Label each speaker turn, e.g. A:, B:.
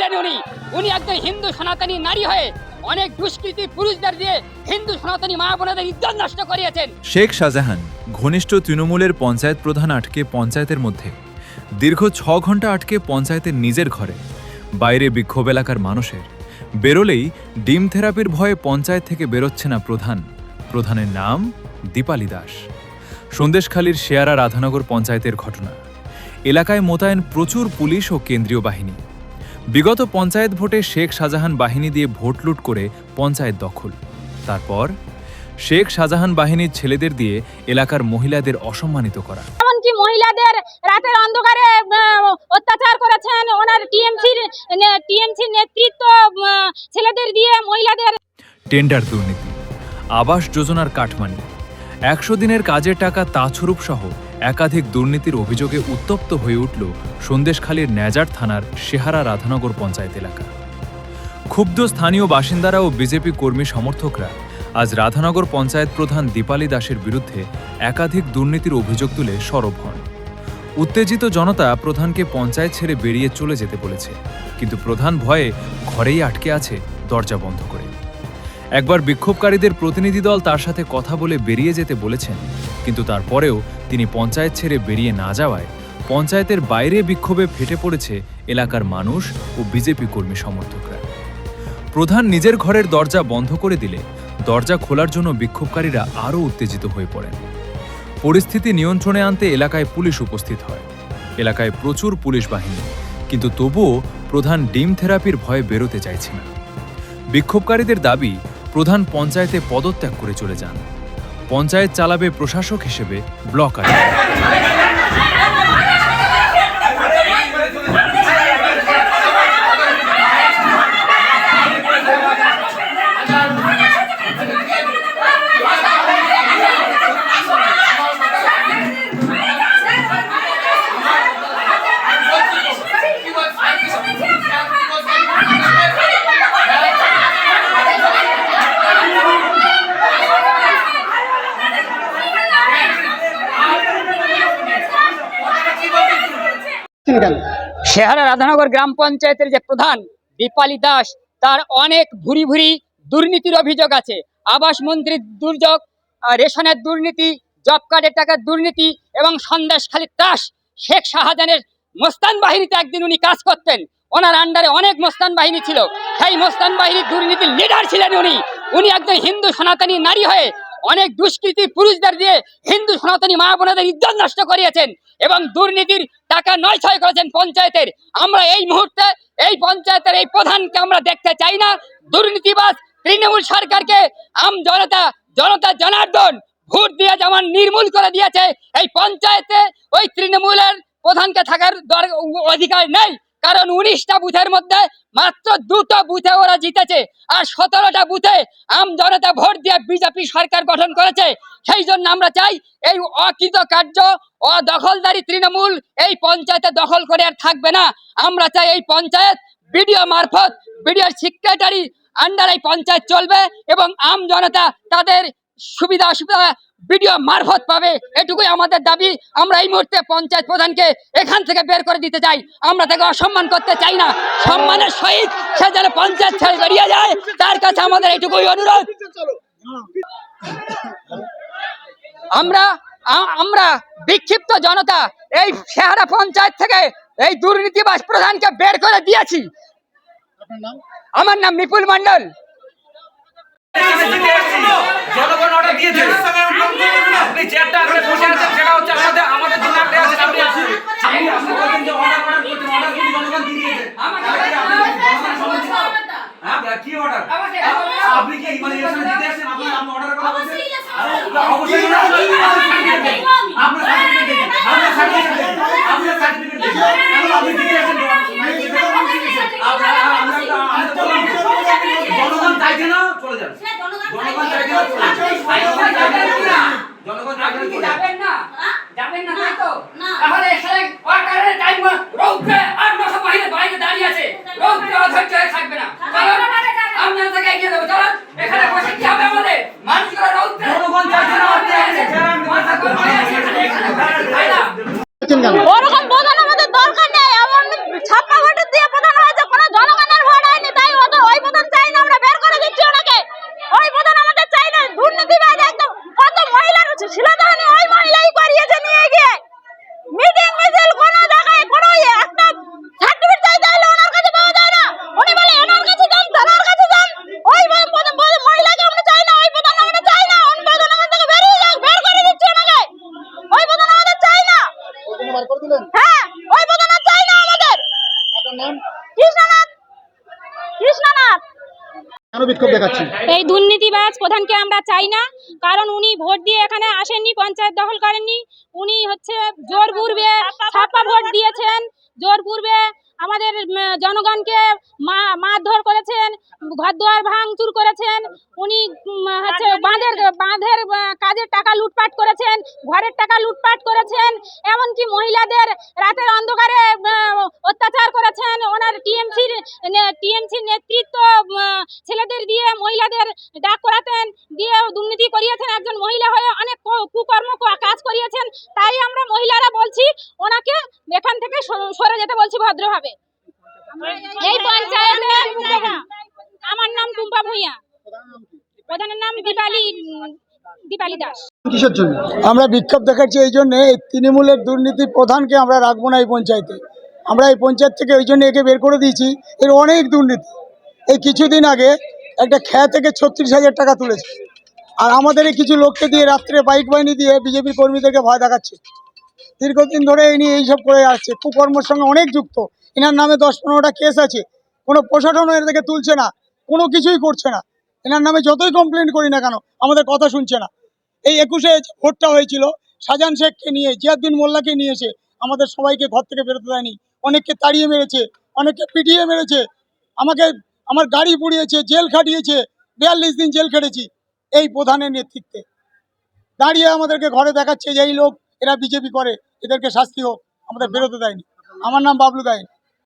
A: ছিলেন উনি। উনি একজন হিন্দু সনাতনী নারী হয়ে অনেক দুষ্কৃতী পুরুষদের দিয়ে হিন্দু সনাতনী মা বোনদের ইজ্জত নষ্ট করিয়েছেন।
B: শেখ শাহজাহান ঘনিষ্ঠ তৃণমূলের পঞ্চায়েত প্রধান আটকে পঞ্চায়েতের মধ্যে, দীর্ঘ 6 ঘন্টা আটকে পঞ্চায়েতের নিজের ঘরে, বাইরে বিক্ষোভ এলাকার মানুষের। বেরোলেই ডিম থেরাপির ভয়ে পঞ্চায়েত থেকে বেরোচ্ছে না প্রধানের নাম দীপালি দাস। সন্দেশখালীর শেয়ারা রাধানগর পঞ্চায়েতের ঘটনা। এলাকায় মোতায়েন প্রচুর পুলিশ ও কেন্দ্রীয় বাহিনী। বিগত পঞ্চায়েত ভোটে শেখ শাহজাহান বাহিনী দিয়ে ভোট লুট করে পঞ্চায়েত দখল। তারপর শেখ শাহজাহান বাহিনীর ছেলেদের দিয়ে এলাকার মহিলাদের অসম্মানিত করা।
C: এমনকি মহিলাদের রাতের অন্ধকারে অত্যাচার করেছেন ওনার টিএমসি নেতৃত্ব, ছেলেদের দিয়ে মহিলাদের।
B: টেন্ডার দুর্নীতি, আবাস যোজনার কাটমানি, 100 দিনের কাজের টাকা তাছরূপ সহ একাধিক দুর্নীতির অভিযোগে উত্তপ্ত হয়ে উঠল সন্দেশখালীর ন্যাজার থানার শেহারা রাধানগর পঞ্চায়েত এলাকা। ক্ষুব্ধ স্থানীয় বাসিন্দারা ও বিজেপি কর্মী সমর্থকরা আজ রাধানগর পঞ্চায়েত প্রধান দীপালি দাসের বিরুদ্ধে একাধিক দুর্নীতির অভিযোগ তুলে সরব হন। উত্তেজিত জনতা প্রধানকে পঞ্চায়েত ছেড়ে বেরিয়ে চলে যেতে বলেছে, কিন্তু প্রধান ভয়ে ঘরেই আটকে আছে দরজা বন্ধ করে। একবার বিক্ষোভকারীদের প্রতিনিধি দল তার সাথে কথা বলে বেরিয়ে যেতে বলেছেন, কিন্তু তারপরেও তিনি পঞ্চায়েত ছেড়ে বেরিয়ে না যাওয়ায় পঞ্চায়েতের বাইরে বিক্ষোভে ফেটে পড়েছে এলাকার মানুষ ও বিজেপি কর্মী সমর্থকরা। প্রধান নিজের ঘরের দরজা বন্ধ করে দিলে দরজা খোলার জন্য বিক্ষোভকারীরা আরও উত্তেজিত হয়ে পড়েন। পরিস্থিতি নিয়ন্ত্রণে আনতে এলাকায় পুলিশ উপস্থিত হয়। এলাকায় প্রচুর পুলিশ বাহিনী, কিন্তু তবুও প্রধান ডিম থেরাপির ভয়ে বেরোতে চাইছে না। বিক্ষোভকারীদের দাবি প্রধান পঞ্চায়েতে পদত্যাগ করে চলে যান। পঞ্চায়েত চালাবে প্রশাসক হিসেবে ব্লক আছে।
A: শেহারা রাধানগর গ্রাম পঞ্চায়েতের যে প্রধান দীপালি দাস, তার অনেক ভুরি ভুরি দুর্নীতির অভিযোগ আছে। আবাস মন্ত্রীর দুর্যোগ, রেশনের দুর্নীতি, জব কার্ডের টাকার দুর্নীতি এবং সন্দেশখালীর ত্রাস। শেখ শাহজাহানের মোস্তান বাহিনীতে একদিন উনি কাজ করতেন, ওনার আন্ডারে অনেক মোস্তান বাহিনী ছিল। সেই মোস্তান বাহিনীর দুর্নীতির লিডার ছিলেন উনি। উনি একজন হিন্দু সনাতনী নারী হয়ে অনেক দুষ্কৃতী পুরুষদের দিয়ে হিন্দু সনাতনী মা বোনদের ইজ্জত নষ্ট করিয়েছেন এবং দুর্নীতির টাকা নয়ছয় করেছেন পঞ্চায়েতের। আমরা এই মুহূর্তে এই পঞ্চায়েতের এই প্রধানকে আমরা দেখতে চাই না। দুর্নীতিবাজ তৃণমূল সরকারকে জনতা জনার্দন ভোট দিয়ে যেমন নির্মূল করে দিয়েছে, এই পঞ্চায়েতে ওই তৃণমূলের প্রধানকে থাকার অধিকার নেই। কারণ 19টা বুথের মধ্যে মাত্র 2টা বুথে ওরা জিতেছে, আর 17টা বুথে জনতা ভোট দিয়ে বিজেপি সরকার গঠন করেছে। সেই জন্য আমরা চাই এই অকৃতকার্য দখলদারি তৃণমূল এই পঞ্চায়েতে দখল করে আর থাকবে না। আমরা চাই এই পঞ্চায়েত বিডিও মারফত, বিডিওর সেক্রেটারি আন্ডার এই পঞ্চায়েত চলবে এবং জনতা তাদের সুবিধা অসুবিধা বিডিও মারফত পাবে। এটুকুই আমাদের দাবি। আমরা এই মুহূর্তে পঞ্চায়েত প্রধানকে এখান থেকে বের করে দিতে চাই। আমরা তাকে অসম্মান করতে চাই না। সম্মানের সহিত সে যেন পঞ্চায়েত ছেড়ে বেরিয়ে যায়, তার কাছে আমাদের এইটুকুই অনুরোধ। আমরা বিক্ষিপ্ত জনতা এই শেহারা পঞ্চায়েত থেকে এই দুর্নীতিবাজ প্রধানকে বের করে দিয়েছি। আমার নাম বিপুল মন্ডল।
D: জনগণ অর্ডার দিয়েছে, আপনি চেয়ারটা আগে বসে আছেন, সেটা হচ্ছে আমাদের জন্য একটা আছে। আপনি বলছেন যে অর্ডার করতে, অর্ডার কিন্তু জনগণ দিয়ে দিয়েছে। কি অর্ডার? আপনি কি মানে এখানে দিতে আসছেন? আপনি অর্ডারের কথা বলছেন? অবশ্যই না। আপনার সার্টিফিকেট দিন, আপনার সার্টিফিকেট দিন, আপনার সার্টিফিকেট দিন। আপনি দিতে আসছেন, জনগণ চাইছে না, চলে যান। জনগণ চাইছে না, জনগণ চাইছে না,
A: যাবেন না তাই তো? তাহলে এখানে ওয়াকারের টাইম রৌদ্রে 8-9 বাইরে দাঁড়িয়ে আছে, রৌদ্রে অধৈর্য হয়ে থাকবে না। কারণ আমরা তাকে এগিয়ে দেবো। চলো এখানে বসে কি হবে আমাদের? মানুষগুলো রৌদ্রে
D: জনগণ চাইছে না,
C: ওরকম প্রধান আমাদের দরকার নেই। কৃষ্ণনাথ।
E: কেন বিক্ষোভ দেখাচ্ছি?
C: এই দুর্নীতিবাজ প্রধানকে আমরা চাই না, কারণ উনি ভোট দিয়ে এখানে আসেননি, পঞ্চায়েত দখল করেননি। উনি হচ্ছে জোর পূর্বে ছাপ্পা ভোট দিয়েছেন, জোর পূর্বে আমাদের জনগণকে মারধর করেছেন, ঘরদুয়ার ভাঙচুর করেছেন। উনি হচ্ছে বাঁধের কাজের টাকা লুটপাট করেছেন, ঘরের টাকা লুটপাট করেছেন, এমনকি মহিলাদের রাতের অন্ধকারে অত্যাচার করেছেন। ওনার টিএমসির নেতৃত্ব ছেলেদের দিয়ে মহিলাদের ডাক করাতেন, দিয়ে দুর্নীতি করিয়েছেন। একজন মহিলা হয়ে অনেক কুকর্ম কাজ করিয়েছেন। তাই আমরা মহিলারা বলছি ওনাকে এখান থেকে সরে যেতে বলছি ভদ্রভাবে। এই পঞ্চায়েতে আমার নাম টুম্পা ভূঁইয়া, প্রধানের নাম দীপালি দাস।
E: কিসের জন্য
F: আমরা বিক্ষোভ দেখাচ্ছি? এই জন্য এই তৃণমূলের দুর্নীতি প্রধানকে আমরা রাখবো না এই পঞ্চায়েতে। আমরা এই পঞ্চায়েত থেকে ওই জন্য একে বের করে দিয়েছি। এর অনেক দুর্নীতি। এই কিছুদিন আগে একটা খেয়া থেকে 36,000 টাকা তুলেছে, আর আমাদের এই কিছু লোককে দিয়ে রাত্রে বাইক বাহিনী দিয়ে বিজেপি কর্মীদেরকে ভয় দেখাচ্ছে। দীর্ঘদিন ধরে ইনি এইসব করে আসছে, কুকর্মের সঙ্গে অনেক যুক্ত। এনার নামে 10-15টা কেস আছে, কোনো প্রশাসনও এর থেকে তুলছে না, কোনো কিছুই করছে না। এনার নামে যতই কমপ্লেন করি না কেন আমাদের কথা শুনছে না। এই 21-এ ভোটটা হয়েছিল, শাহজাহান শেখকে নিয়ে, জিয়াউদ্দিন মোল্লাকে নিয়েছে, আমাদের সবাইকে ঘর থেকে বেরোতে দেয়নি, অনেককে তাড়িয়ে মেরেছে, অনেককে পিটিয়ে মেরেছে, আমার গাড়ি পুড়িয়েছে, জেল খাটিয়েছে, 42 দিন জেল খেটেছি এই প্রধানের নেতৃত্বে। দাঁড়িয়ে আমাদেরকে ঘরে দেখাচ্ছে যে এই লোক, এরা বিজেপি করে, এদেরকে শাস্তি হোক, আমাদের বেরোতে দেয়নি। আমার নাম বাবলু গায়েন।